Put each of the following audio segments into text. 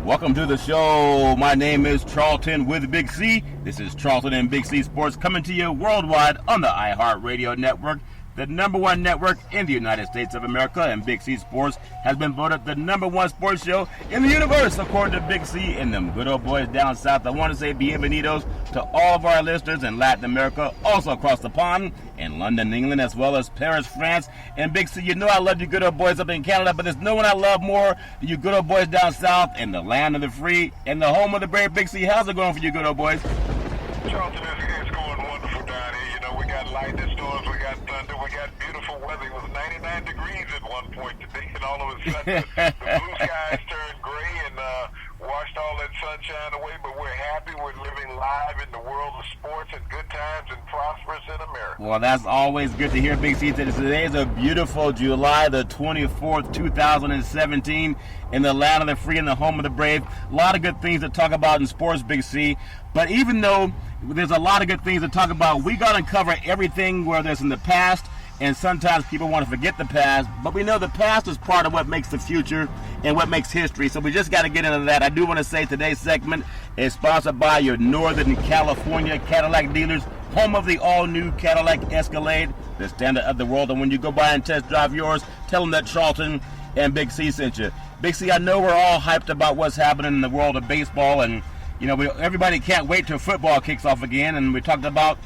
Welcome to the show. My name is Charlton with Big C. This is Charlton and Big C Sports coming to you worldwide on the iHeartRadio network, the number one network in the United States of America. And Big C Sports has been voted the number one sports show in the universe, according to Big C and them good old boys down south. I want to say bienvenidos to all of our listeners in Latin America, also across the pond in London, England, as well as Paris, France. And Big C, you know I love you good old boys up in Canada, but there's no one I love more than you good old boys down south in the land of the free and the home of the brave. Big C, how's it going for you good old boys? Charlton, it's going wonderful down here. You know, we got lightning storms, we got thunder, we got beautiful weather. It was 99 degrees at one point today, and all of a sudden the blue skies turned gray and washed all that sunshine away. But we're happy. We're living live in the world of sports and good times and prosperous in America. Well, that's always good to hear, Big C. Today is a beautiful July the 24th, 2017, in the land of the free and the home of the brave. A lot of good things to talk about in sports, Big C. But even though there's a lot of good things to talk about, we got to cover everything, whether it's in the past, and sometimes people want to forget the past, but we know the past is part of what makes the future and what makes history, so we just got to get into that. I do want to say today's segment is sponsored by your Northern California Cadillac dealers, home of the all-new Cadillac Escalade, the standard of the world. And when you go by and test drive yours, tell them that Charlton and Big C sent you. Big C, I know we're all hyped about what's happening in the world of baseball, and you know everybody can't wait till football kicks off again, and we talked about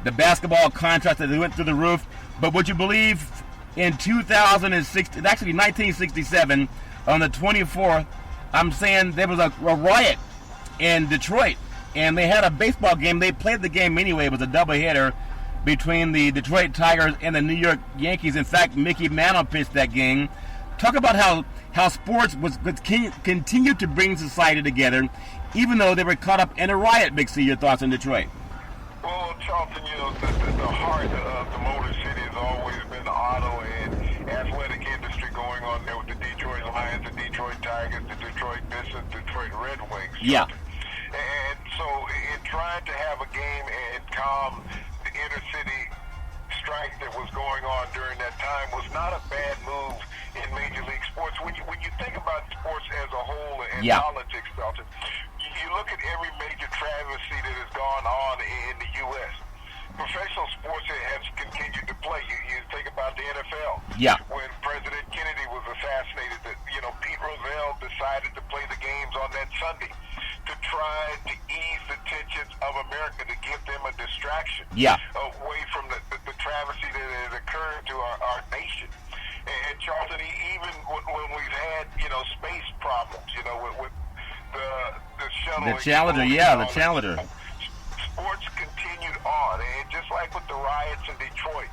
the basketball contracts that went through the roof. But would you believe in 1967, on the 24th, I'm saying there was a riot in Detroit, and they had a baseball game. They played the game anyway. It was a doubleheader between the Detroit Tigers and the New York Yankees. In fact, Mickey Mantle pitched that game. Talk about how sports was continued to bring society together, even though they were caught up in a riot. Big C, your thoughts on Detroit? Well, Charlton, you know, the heart of the Motor City has always been the auto and athletic industry going on there with the Detroit Lions, the Detroit Tigers, the Detroit Pistons, Detroit Red Wings. Yeah. And so in trying to have a game and calm the inner city strike that was going on during that time was not a bad move in Major League Sports. When you think about sports as a whole and politics, Charlton, you look at every major travesty that has gone on in the U.S. Professional sports has continued to play. You think about the NFL. Yeah. When President Kennedy was assassinated, Pete Rozelle decided to play the games on that Sunday to try to ease the tensions of America, to give them a distraction away from the travesty that has occurred to our nation. And Charlton, even when we've had, space problems, with the shuttle. The Challenger, the Challenger. Sports continued on, and just like with the riots in Detroit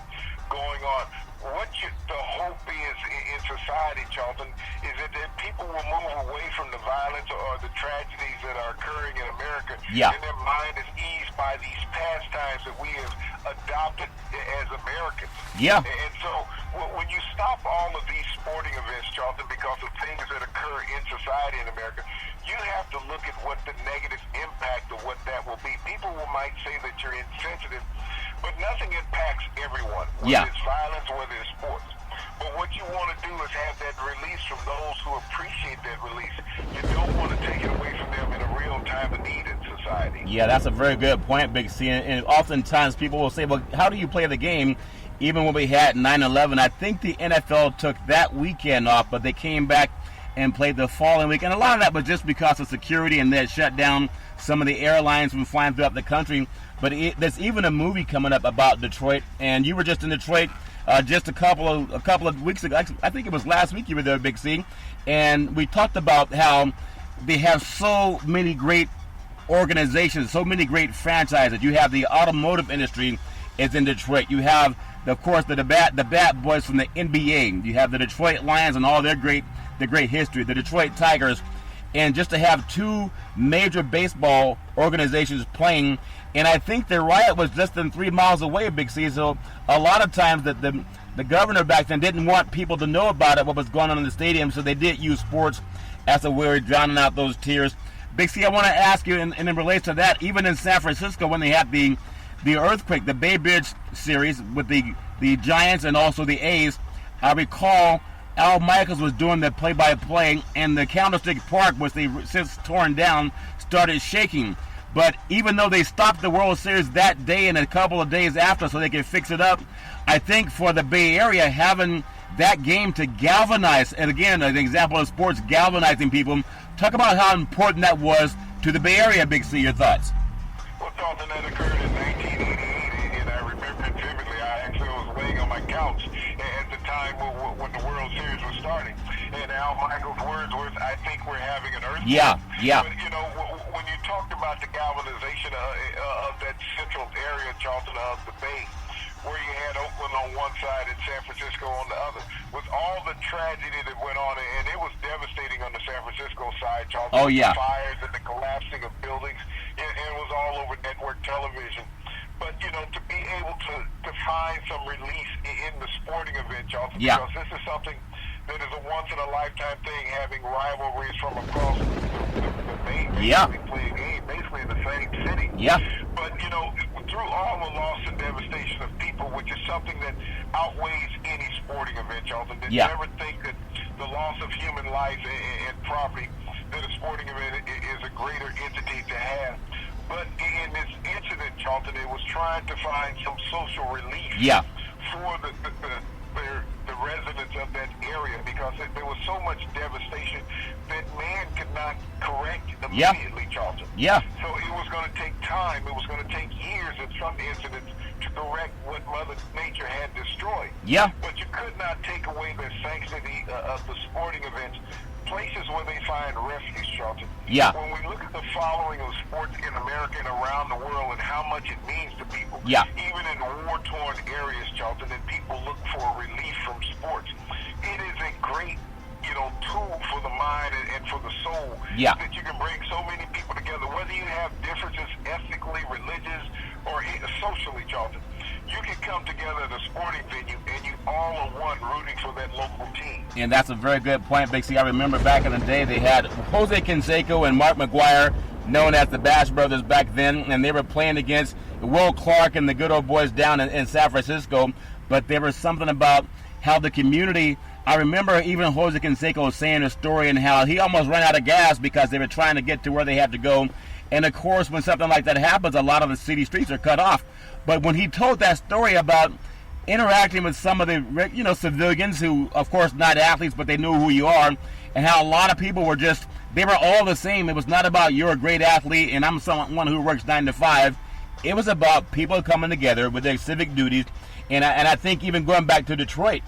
going on, the hope is in society, Charlton, is that people will move away from the violence or the tragedies that are occurring in America, and their mind is eased by these pastimes that we have adopted as Americans. Yeah. And so when you stop all of these sporting events, Charlton, because of things that occur in society in America, you have to look at what the negative impact of what that will be. People might say that you're insensitive, but nothing impacts everyone, whether it's violence, whether it's sports. But what you want to do is have that release from those who appreciate that release. You don't want to take it away from them in a real time of need in society. Yeah, that's a very good point, Big C. And oftentimes people will say, well, how do you play the game? Even when we had 9/11, I think the NFL took that weekend off, but they came back and played the following week. And a lot of that was just because of security, and they shut down some of the airlines from flying throughout the country. But there's even a movie coming up about Detroit, and you were just in Detroit just a couple of weeks ago. I think it was last week you were there, Big C, and we talked about how they have so many great organizations, so many great franchises. You have the automotive industry is in Detroit. You have, of course, the bad boys from the NBA. You have the Detroit Lions and all the great history, the Detroit Tigers, and just to have two major baseball organizations playing. And I think the riot was just 3 miles away, Big C. So a lot of times that the governor back then didn't want people to know about it, what was going on in the stadium, so they did use sports as a way of drowning out those tears. Big C, I want to ask you, and in relation to that, even in San Francisco when they had the earthquake, the Bay Bridge series with the Giants and also the A's, I recall Al Michaels was doing the play-by-play, and the Candlestick Park, which they since torn down, started shaking. But even though they stopped the World Series that day and a couple of days after so they could fix it up, I think for the Bay Area, having that game to galvanize, and again, an example of sports galvanizing people, talk about how important that was to the Bay Area, Big C. Your thoughts? Well, Dalton, that occurred in 1988, and I remember it vividly. I actually was laying on my couch at the time when the World Series was starting. And Al Michaels' words were, I think we're having an earthquake. Yeah. But, when you talked about the galvanization of that central area, Charleston, of the Bay, where you had Oakland on one side and San Francisco on the other, with all the tragedy that went on, and it was devastating on the San Francisco side, Charleston. Oh, yeah. The fires and the collapsing of buildings, it was all over network television. But, to be able to find some release in the sporting event, Charleston, because this is something that is a once-in-a-lifetime thing, having rivalries from across the Bay. Basically play a game, basically in the same city. Yeah. But, through all the loss and devastation of people, which is something that outweighs any sporting event, Charleston, that never think that the loss of human life and property, that a sporting event is a greater entity to have. But in this incident, Charleston, it was trying to find some social relief for the residents of that area, because there was so much devastation that man could not correct immediately, Charleston. So it was going to take time. It was going to take years in some incidents to correct what Mother Nature had destroyed. But you could not take away the sanctity of the sporting events, places where they find refuge, Charleston. When we look at the following of sports in America and around the world and how much it means to people, even in war-torn areas, Charleston, and people look for relief from sports, it is a great tool for the mind and for the soul, that you can bring so many people together, whether you have differences ethnically, religious, or socially, Charleston. You can come together at a sporting venue and you all are one, rooting for that local team. And that's a very good point, Big C. I remember back in the day they had Jose Canseco and Mark McGuire, known as the Bash Brothers back then, and they were playing against Will Clark and the good old boys down in San Francisco. But there was something about how the community, I remember even Jose Canseco saying a story and how he almost ran out of gas because they were trying to get to where they had to go. And of course, when something like that happens, a lot of the city streets are cut off. But when he told that story about interacting with some of the civilians who, of course, not athletes, but they knew who you are, and how a lot of people were they were all the same. It was not about you're a great athlete and I'm someone who works 9 to 5. It was about people coming together with their civic duties. And I think even going back to Detroit,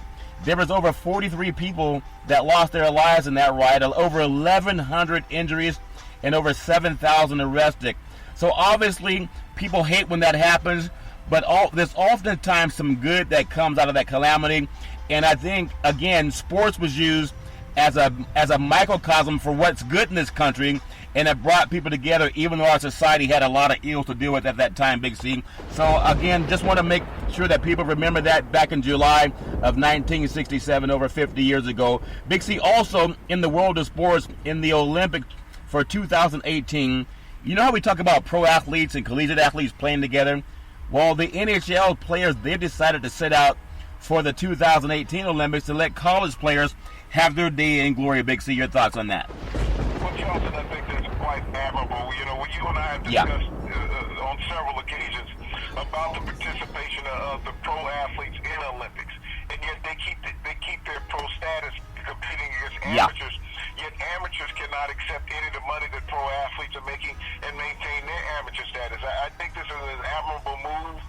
there was over 43 people that lost their lives in that riot, over 1,100 injuries, and over 7,000 arrested. So obviously, people hate when that happens, but there's oftentimes some good that comes out of that calamity. And I think, again, sports was used as a microcosm for what's good in this country, and it brought people together, even though our society had a lot of ills to deal with at that time, Big C. So, again, just want to make sure that people remember that back in July of 1967, over 50 years ago. Big C, also in the world of sports, in the Olympics for 2018, you know how we talk about pro athletes and collegiate athletes playing together? Well, the NHL players, they decided to sit out for the 2018 Olympics to let college players have their day in glory. Big C, your thoughts on that? Well, Charleston, I think that's quite admirable. You and I have discussed on several occasions about the participation of the pro athletes in Olympics, and yet they keep their pro status competing against amateurs. Yet amateurs cannot accept any of the money that pro athletes are making and maintain their amateur status. I think this is an admirable move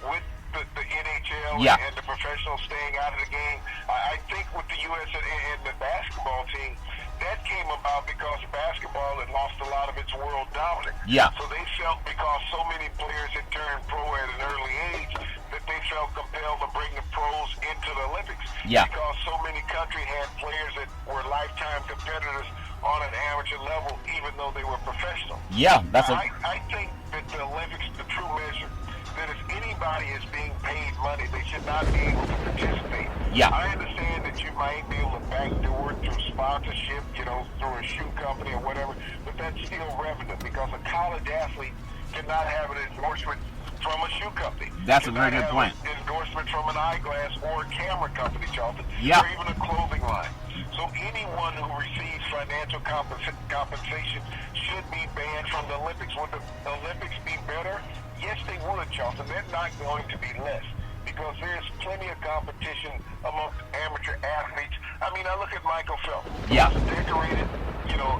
with the NHL and the professionals staying out of the game. I think with the U.S. and the basketball team, that came about because basketball had lost a lot of its world dominance. So they felt, because so many players had turned pro at an early age, that they felt compelled to bring the pros into the Olympics. Because so many countries had players that were lifetime competitors on an amateur level, even though they were professional. I think that the Olympics, the true measure, that if anybody is being paid money, they should not be able to participate. I understand that you might be able to backdoor through sponsorship, through a shoe company or whatever, but that's still revenue, because a college athlete cannot have an endorsement from a shoe company. That's a very good point. Endorsement from an eyeglass or a camera company, Charlton, Yeah. or even a clothing line. So anyone who receives financial compensation should be banned from the Olympics. Would the Olympics be better? Yes, they would, Charlton. They're not going to be less, because there's plenty of competition amongst amateur athletes. I mean, I look at Michael Phelps. Yeah. He's a decorated,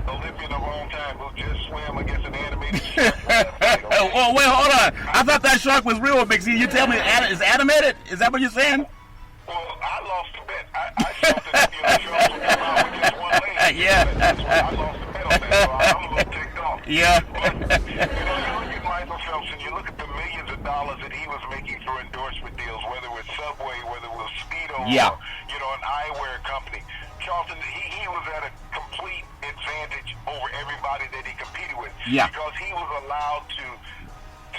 Olympian of all time who just swam against an animated shark. Oh, wait, hold on. I thought that shark was real, Big C. You tell me it's animated? Is that what you're saying? Well, I lost the bet. I felt that, sharks would come out with just one leg. Yeah. That's why I lost the bet on that, so I'm a little ticked off. Yeah. But, you look at Michael Phelps and you look at the millions of dollars that he was making through endorsement deals, whether it was Subway, whether it was Speedo, Yeah. or, an eyewear company. Charlton, he was at a complete advantage over everybody that he competed with. Yeah. Because he was allowed to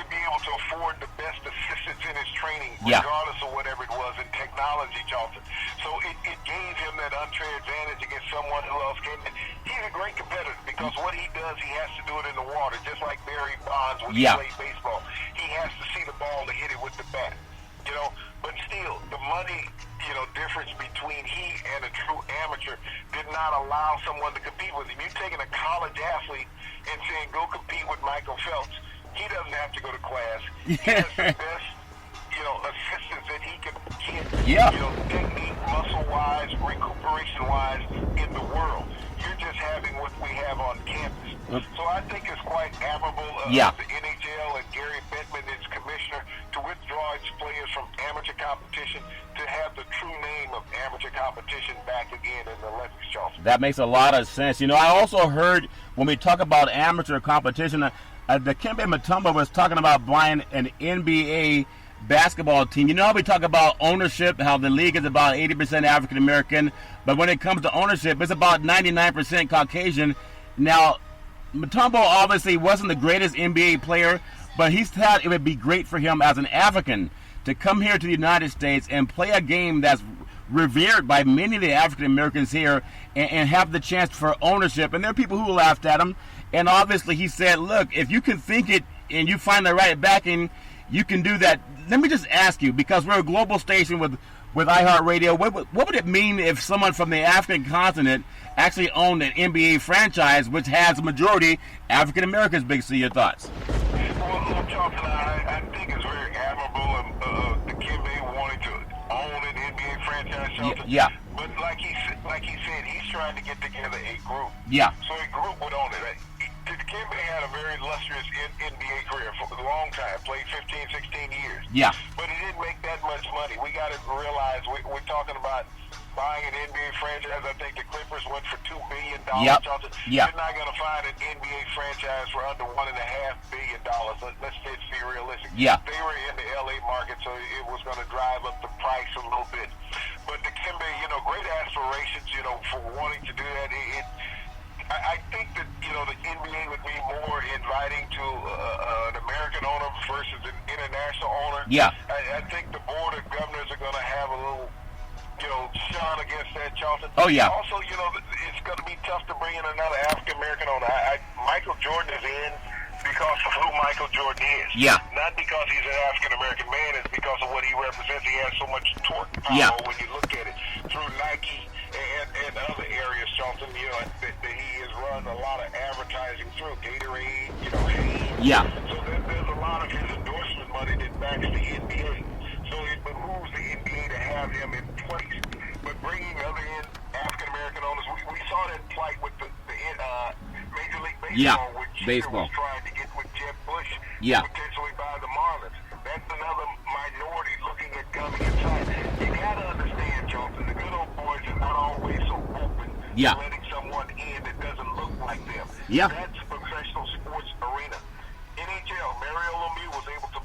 be able to afford the best assistance in his training, Yeah. regardless of whatever it was in technology, Charlton. So it gave him that unfair advantage against someone who else came in. He's a great competitor because what he does, he has to do it in the water, just like Barry Bonds when Yeah. he played baseball. He has to see the ball to hit it with the bat. But still, the money, difference between he and a true amateur did not allow someone to compete with him. You're taking a college athlete and saying, go compete with Michael Phelps. He doesn't have to go to class. He has the best, assistance that he can get, Yeah. technique, muscle-wise, recuperation-wise in the world. You're just having what we have on campus. So I think it's quite admirable of Yeah. the NHL and Gary Bettman, its commissioner, to withdraw its players from amateur competition to have the true name of amateur competition back again in the Olympics, Charlton. That makes a lot of sense. I also heard when we talk about amateur competition, the Kembe Mutombo was talking about buying an NBA basketball team. How we talk about ownership, how the league is about 80% African American, but when it comes to ownership, it's about 99% Caucasian. Now, Mutombo obviously wasn't the greatest NBA player, but he thought it would be great for him as an African to come here to the United States and play a game that's revered by many of the African Americans here and have the chance for ownership. And there are people who laughed at him. And obviously he said, look, if you can think it and you find the right backing, you can do that. Let me just ask you, because we're a global station with iHeartRadio, what would it mean if someone from the African continent actually owned an NBA franchise which has a majority African Americans? Big C, your thoughts? Well, Charlton, I think it's very admirable of the Kembe wanting to own an NBA franchise, Charlton. Yeah. But like he said, he's trying to get together a group. Yeah. So a group would own it. Kembe had a very illustrious NBA career for a long time, played 15, 16 years. Yeah. But he didn't make that much money. We got to realize we're talking about buying an NBA franchise. I think the Clippers went for $2 billion. Yep. You're not going to find an NBA franchise for under $1.5 billion. Let's just be realistic. Yeah. They were in the LA market, so it was going to drive up the price a little bit. But the Kembe, great aspirations, for wanting to do that. I think that, the NBA would be more inviting to an American owner versus an international owner. Yeah. I think the board of governors are going to have a little, shun against that, Charlton. Oh, yeah. Also, it's going to be tough to bring in another African-American owner. Michael Jordan is in because of who Michael Jordan is. Yeah. Not because he's an African-American man, it's because of what he represents. He has so much torque power Yeah. when you look at it through Nike and other areas, Charlton, that he has run a lot of advertising through, Gatorade, Hanes. Yeah. So there's a lot of his endorsement money that backs the NBA. So it behooves the NBA to have him in place. But bringing other African-American owners, we saw that plight with the Major League Baseball, Yeah. which Baseball. was trying to get with Jeb Bush, Yeah. potentially by the Marlins. That's another minority looking at coming inside. You got to understand, Charlton, the good old boys are not always so open Yeah. to letting someone in that doesn't look like them. Yeah. That's a professional sports arena. NHL, Mario Lemieux was able to,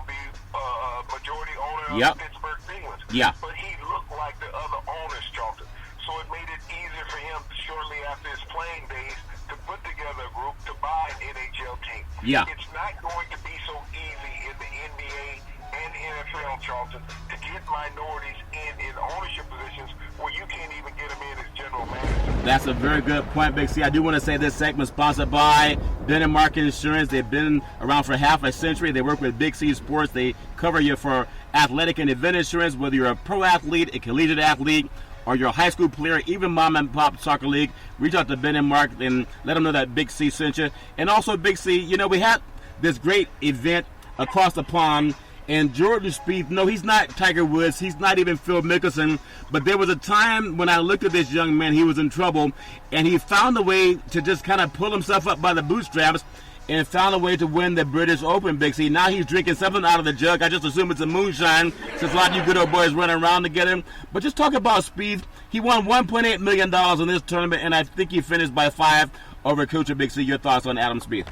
be a majority owner Yep. of the Pittsburgh Penguins. Yeah. But he looked like the other owners, Charlton. So it made it easier for him shortly after his playing days to put together a group to buy an NHL team. Yeah. It's not going to be so easy in the NBA and NFL, Charlton, to get minorities in ownership positions where you can't even get them in as general managers. That's a very good point, Big C. I do want to say this segment is sponsored by Ben & Mark Insurance. They've been around for half a century. They work with Big C Sports. They cover you for athletic and event insurance, whether you're a pro athlete, a collegiate athlete, or you're a high school player, even mom and pop soccer league. Reach out to Ben & Mark and let them know that Big C sent you. And also, Big C, we had this great event across the pond. And Jordan Spieth, no, he's not Tiger Woods. He's not even Phil Mickelson. But there was a time when I looked at this young man, he was in trouble. And he found a way to just kind of pull himself up by the bootstraps and found a way to win the British Open, Big C. Now he's drinking something out of the jug. I just assume it's a moonshine since a lot of you good old boys running around to get him. But just talk about Spieth. He won $1.8 million in this tournament, and I think he finished by 5 over Kuchar. Big C, your thoughts on Adam Spieth?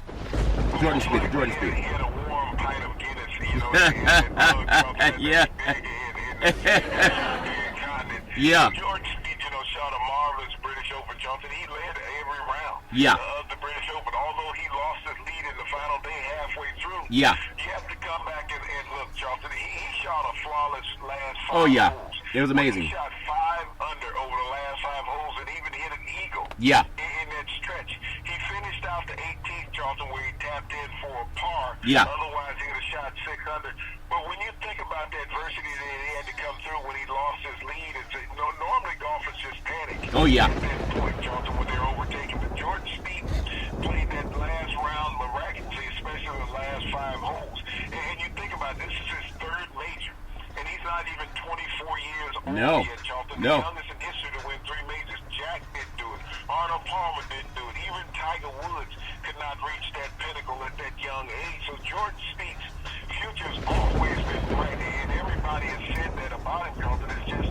Jordan Spieth. Yeah. Yeah. George, shot a marvelous British Open, Johnson. He led every round of the British Open, although he lost his lead in the final day halfway through. Yeah. You have to come back and look, Johnson. He shot a flawless last 5 holes. It was amazing. He shot 5 under over the last 5 holes and even hit an eagle. Yeah. In that stretch. He finished out the 18th, Johnson, where he tapped in for a par. Yeah. Otherwise, he would have shot 6 under. But when you think about the adversity that he had to come through when he lost his lead, normally golfers just panic. Oh, yeah. At that point, Johnson, when they're overtaken. But Jordan Spieth played that last round miraculously, especially the last 5 holes. And you think about it, this is his 3rd major. And he's not even 24 years old yet, Johnson. The youngest in history to win 3 majors. Jack didn't do it. Arnold Palmer didn't do it. Even Tiger Woods could not reach that pinnacle at that young age. So Jordan Spieth's future's always been bright. And everybody has said that about him, Johnson. It's just,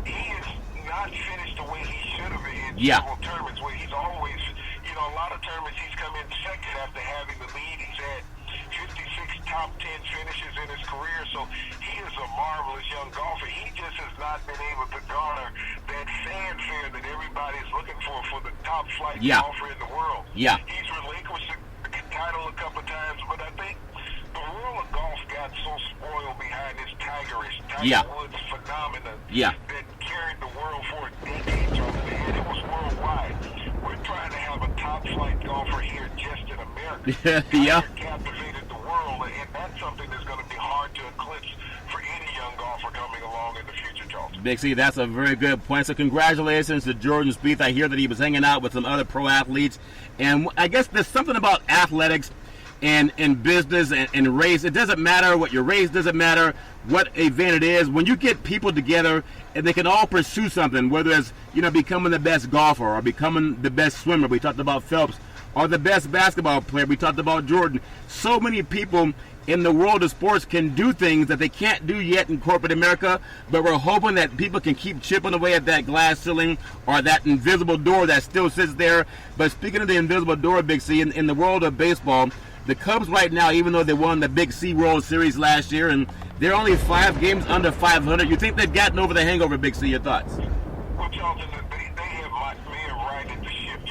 he is not finished the way he should have in several tournaments where he's always, a lot of tournaments he's come in second after having the lead. He's had 56 top 10 finishes in his career, so he is a marvelous young golfer. He just has not been able to garner that fanfare that everybody is looking for the top flight golfer in the world. Yeah. He's relinquished the title a couple of times, but I think the world of golf got so spoiled behind this Tiger Woods phenomenon that carried the world for a decade, and it was worldwide. We're trying to have a top flight golfer here just in America. Tiger captivated the world, and that's something that's going to be hard to eclipse for any young golfer coming along in the future, Charles. Big C, that's a very good point. So congratulations to Jordan Spieth. I hear that he was hanging out with some other pro athletes, and I guess there's something about athletics and in business and race. It doesn't matter what your race, doesn't matter what event it is. When you get people together and they can all pursue something, whether it's becoming the best golfer or becoming the best swimmer, we talked about Phelps, or the best basketball player, we talked about Jordan. So many people in the world of sports can do things that they can't do yet in corporate America, but we're hoping that people can keep chipping away at that glass ceiling or that invisible door that still sits there. But speaking of the invisible door, Big C, in the world of baseball, the Cubs right now, even though they won the Big C World Series last year, and they're only 5 games under 500, you think they've gotten over the hangover, Big C? Your thoughts? Well, Charlton, they have righted the ship.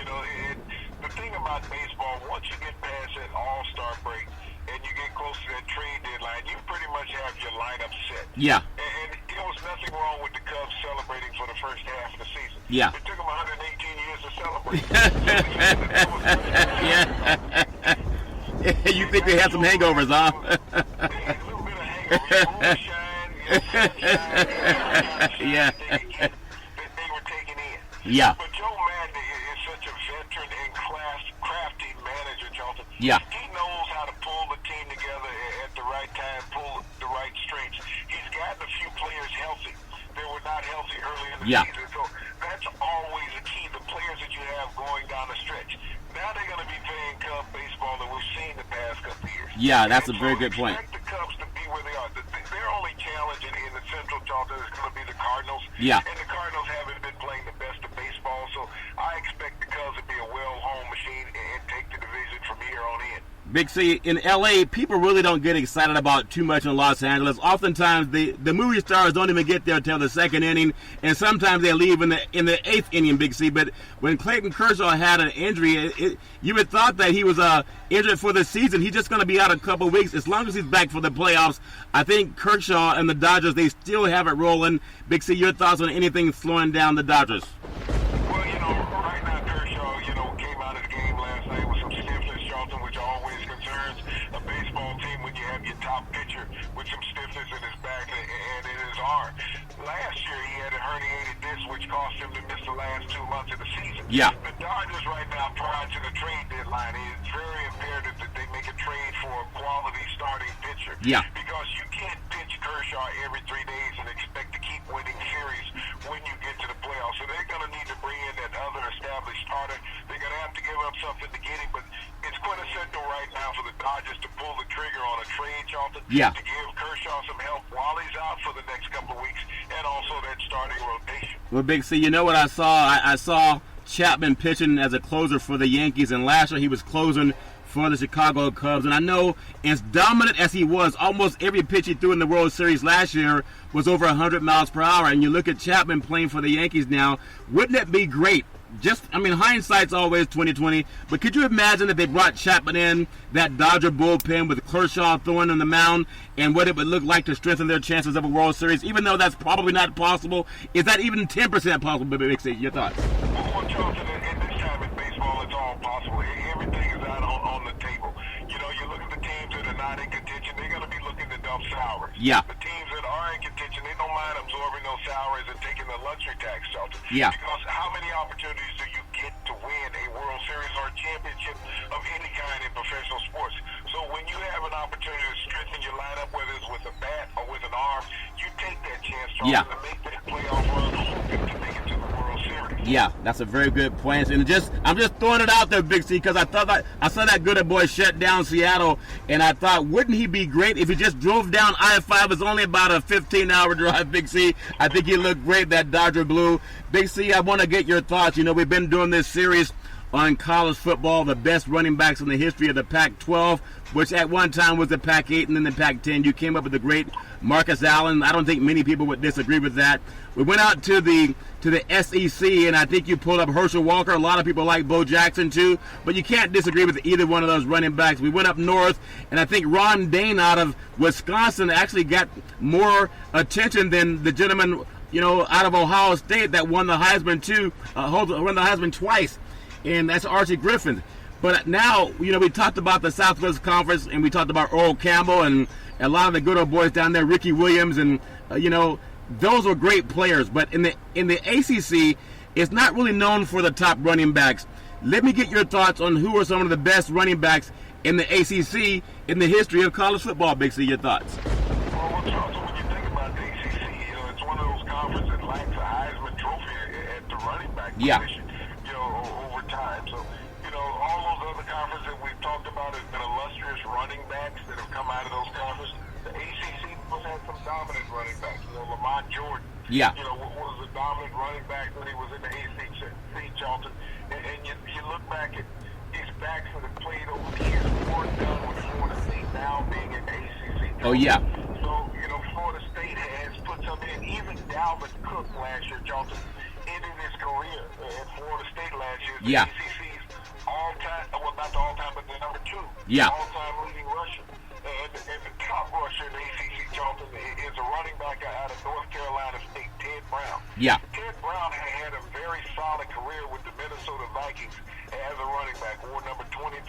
The thing about baseball, once you get past that All-Star break and you get close to that trade deadline, you pretty much have your lineup set. Yeah. And there was nothing wrong with the Cubs celebrating for the first half of the season. Yeah. It took them 118 years to celebrate. Yeah. You think they had some hangovers, huh? A little bit of hangover, Yeah. That they were taking in. Yeah. But Joe Madden is such a veteran and crafty manager, Charlton. Yeah. He knows how to pull the team together at the right time, pull the right strengths. He's gotten a few players healthy. They were not healthy early in the season, so that's always a key. The players that you have going down the stretch. Now they're going to be playing Cub baseball that we've seen the past couple of years. Yeah, that's a very good point. Expect the Cubs to be where they are. Their only challenge in the Central, Charlton, is going to be the Cardinals. Yeah. And the Cardinals haven't been playing the best of baseball, so I expect the Cubs to be a well-honed machine and take the division from here on in. Big C, in L.A., people really don't get excited about too much in Los Angeles. Oftentimes, the movie stars don't even get there until the 2nd inning, and sometimes they leave in the 8th inning, Big C. But when Clayton Kershaw had an injury, you had thought that he was injured for the season. He's just going to be out a couple weeks. As long as he's back for the playoffs, I think Kershaw and the Dodgers, they still have it rolling. Big C, your thoughts on anything slowing down the Dodgers? Well, right with some stiffness in his back and in his arm. Last year he had a herniated disc, which cost him to miss the last 2 months of the season. Yeah. The Dodgers right now, prior to the trade deadline, it's very imperative that they make a trade for a quality starting pitcher. Yeah. Because you can't pitch Kershaw every 3 days and expect to keep winning series when you get to the playoffs. So they're going to need to bring in that other established starter. They're going to have to give up something to get him, but it's quintessential right now for the Dodgers to pull the trigger on a trade, Charlton, Yeah. to give Kershaw some help while he's out for the next couple of weeks, and also that starting rotation. Well, Big C, you know what I saw? I saw Chapman pitching as a closer for the Yankees, and last year he was closing for the Chicago Cubs. And I know, as dominant as he was, almost every pitch he threw in the World Series last year was over 100 miles per hour. And you look at Chapman playing for the Yankees now, wouldn't it be great? Hindsight's always 20/20, but could you imagine if they brought Chapman in, that Dodger bullpen with Kershaw throwing on the mound, and what it would look like to strengthen their chances of a World Series, even though that's probably not possible? Is that even 10% possible, Big C? Your thoughts? Well, Charlton, in this time in baseball, it's all possible. Everything is out on the table. You know, you look at the teams that are not in contention, they're going to be looking to dump salaries. Yeah. The teams that are in contention, they don't mind absorbing those salaries and taking the luxury tax, Charlton. Yeah. Because how many opportunities do you get to win a World Series or a championship of any kind in professional sports? So when you have an opportunity to strengthen your lineup, whether it's with a bat or with an arm, you take that chance, Charlton, to make that playoff run, hoping to make it to the World Series. Yeah, that's a very good point. And I'm just throwing it out there, Big C, because I saw that good boy shut down Seattle, and I thought, wouldn't he be great if he just drove down I-5? It's only about a 15-hour drive, Big C. I think he looked great, that Dodger blue. Big C, I want to get your thoughts. You know, we've been doing this series on college football, the best running backs in the history of the Pac-12, which at one time was the Pac-8 and then the Pac-10. You came up with the great Marcus Allen. I don't think many people would disagree with that. We went out to the SEC, and I think you pulled up Herschel Walker. A lot of people like Bo Jackson too, but you can't disagree with either one of those running backs. We went up north, and I think Ron Dane out of Wisconsin actually got more attention than the gentleman, you know, out of Ohio State that won the Heisman won the Heisman twice, and that's Archie Griffin. But now, you know, we talked about the Southwest Conference, and we talked about Earl Campbell and a lot of the good old boys down there, Ricky Williams, and you know, those were great players. But in the ACC, it's not really known for the top running backs. Let me get your thoughts on who are some of the best running backs in the ACC in the history of college football. Big C, your thoughts? Well, Charlton, when you think about the ACC, you know, it's one of those conferences that lacks a Heisman Trophy at the running back position, you know, over time. So, you know, all those other conferences that we've talked about has been illustrious running backs that have come out of those conferences. The ACC has had some dominant running backs. You know, Lamont Jordan, you know, was a dominant running back when he was in the ACC, Charlton. And you look back at these backs that have played over the years, Ford Dunn with Florida State now being in the ACC. Oh, yeah. So, you know, Florida State has put some in. Even Dalvin Cook last year, Charlton, ended his career at Florida State last year. The ACC's all-time, well, not the all-time, but the number 2 all-time leading rusher. And the top rusher in the ACC, Charlton, is a running back out of North Carolina State, Ted Brown. Yeah. Ted Brown had a very solid career with the Minnesota Vikings as a running back, wore number 23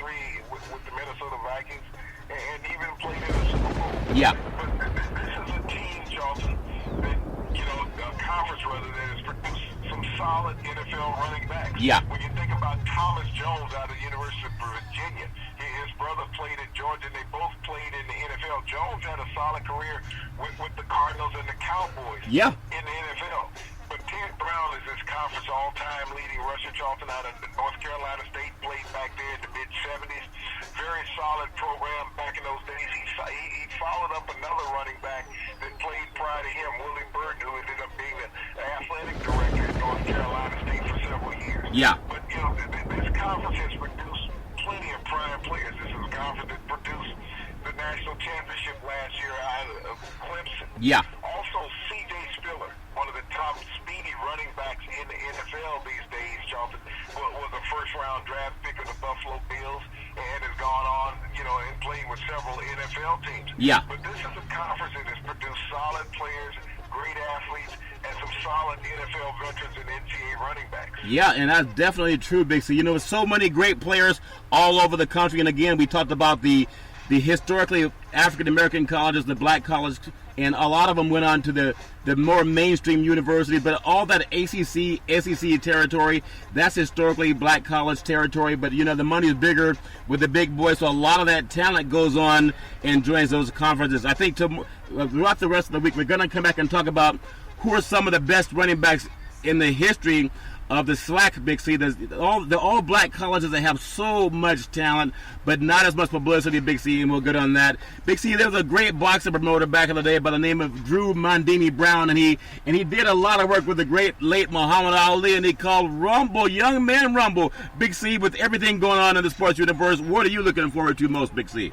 with the Minnesota Vikings, and even played in the Super Bowl. Yeah. But this is a team, Charlton, that, you know, a conference rather, that has produced some solid NFL running backs. Yeah. When you think about Thomas Jones out of the University of Virginia, his brother played at Georgia, and they both played in the NFL. Jones had a solid career with the Cardinals and the Cowboys in the NFL. But Ted Brown is this conference all-time leading rusher, Charlton, out of North Carolina State, played back there in the mid-'70s. Very solid program back in those days. He followed up another running back that played prior to him, Willie Burton, who ended up being the athletic director at North Carolina State for several years. Yeah. But, you know, this conference has produced plenty of prime players. This is a conference that produced the national championship last year out of Clemson. Yeah. Also, C.J. Spiller, one of the top speedy running backs in the NFL these days, Charlton, was a first-round draft pick of the Buffalo Bills and has gone on, you know, and played with several NFL teams. Yeah. But this is a conference that has produced solid players, great athletes, and some solid NFL veterans and NCAA running backs. Yeah, and that's definitely true, Big C. You know, so many great players all over the country. And again, we talked about the the historically African-American colleges, the black colleges, and a lot of them went on to the more mainstream universities. But all that ACC, SEC territory, that's historically black college territory. But, the money is bigger with the big boys, so a lot of that talent goes on and joins those conferences. I think throughout the rest of the week, we're going to come back and talk about who are some of the best running backs in the history of the SWAC Big C. The all black colleges that have so much talent, but not as much publicity. Big C, and we'll get on that. Big C, there was a great boxing promoter back in the day by the name of Drew Mondini Brown, and he did a lot of work with the great late Muhammad Ali, and he called Rumble, Young Man Rumble. Big C, with everything going on in the sports universe, what are you looking forward to most, Big C?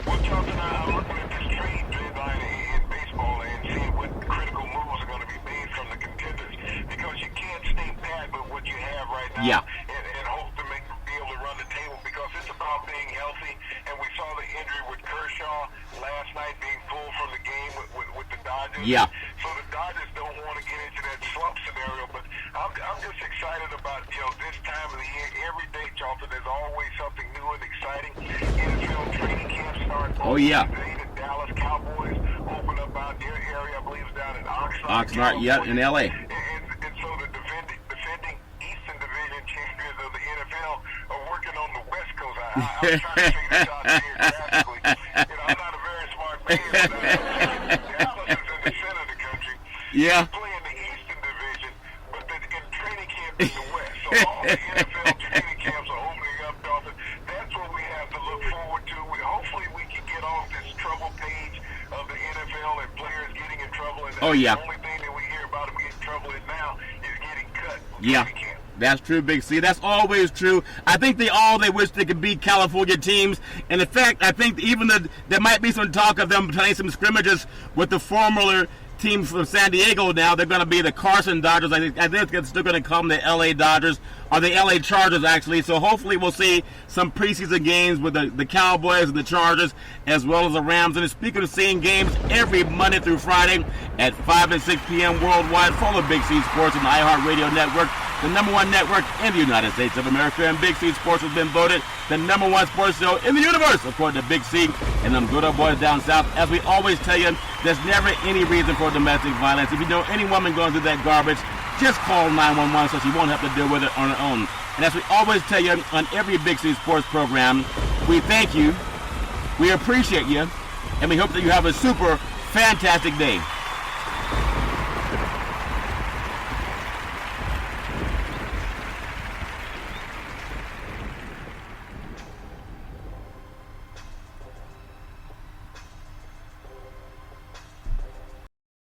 Well, Jonathan, I'm looking at this trade deadline in baseball and seeing what critical moves are going to be made from the contenders, because you can't stay pat with what you have right now and hope to be able to run the table, because it's about being healthy. And we saw the injury with Kershaw last night being pulled from the game with the Dodgers. Yeah. So the Dodgers don't want to get into that slump scenario, but I'm just excited about, this time of the year. Every day, Charlton, there's always something new and exciting. NFL training camp starts. Oh, yeah. Today, the Dallas Cowboys open up out their area, I believe it's down in Oxnard, yeah, in L.A. And so the defending Eastern Division champions of the NFL are working on the West Coast. I'm trying to figure this out geographically. I'm not a very smart man, but Dallas is in the center of the country. Yeah. They play in the Eastern Division, but in training camp in the West. So all the NFL training camps are opening up, Dalton. That's what we have to look forward to. Hopefully we can get off this trouble page of the NFL and players getting in trouble. And the only thing that we hear about them getting in trouble in now is getting cut. Yeah. That's true, Big C. That's always true. I think they wish they could beat California teams. And in fact, I think even there might be some talk of them playing some scrimmages with the former teams from San Diego now. They're going to be the Carson Dodgers. I think they're still going to call them the L.A. Dodgers, or the L.A. Chargers, actually. So hopefully we'll see some preseason games with the Cowboys and the Chargers, as well as the Rams. And speaking of seeing games every Monday through Friday at 5 and 6 p.m. worldwide, follow Big C Sports on the iHeartRadio network, the #1 network in the United States of America. And Big C Sports has been voted the #1 sports show in the universe, according to Big C and them good old boys down south. As we always tell you, there's never any reason for domestic violence. If you know any woman going through that garbage, just call 911 so she won't have to deal with it on her own. And as we always tell you on every Big C Sports program, we thank you, we appreciate you, and we hope that you have a super fantastic day.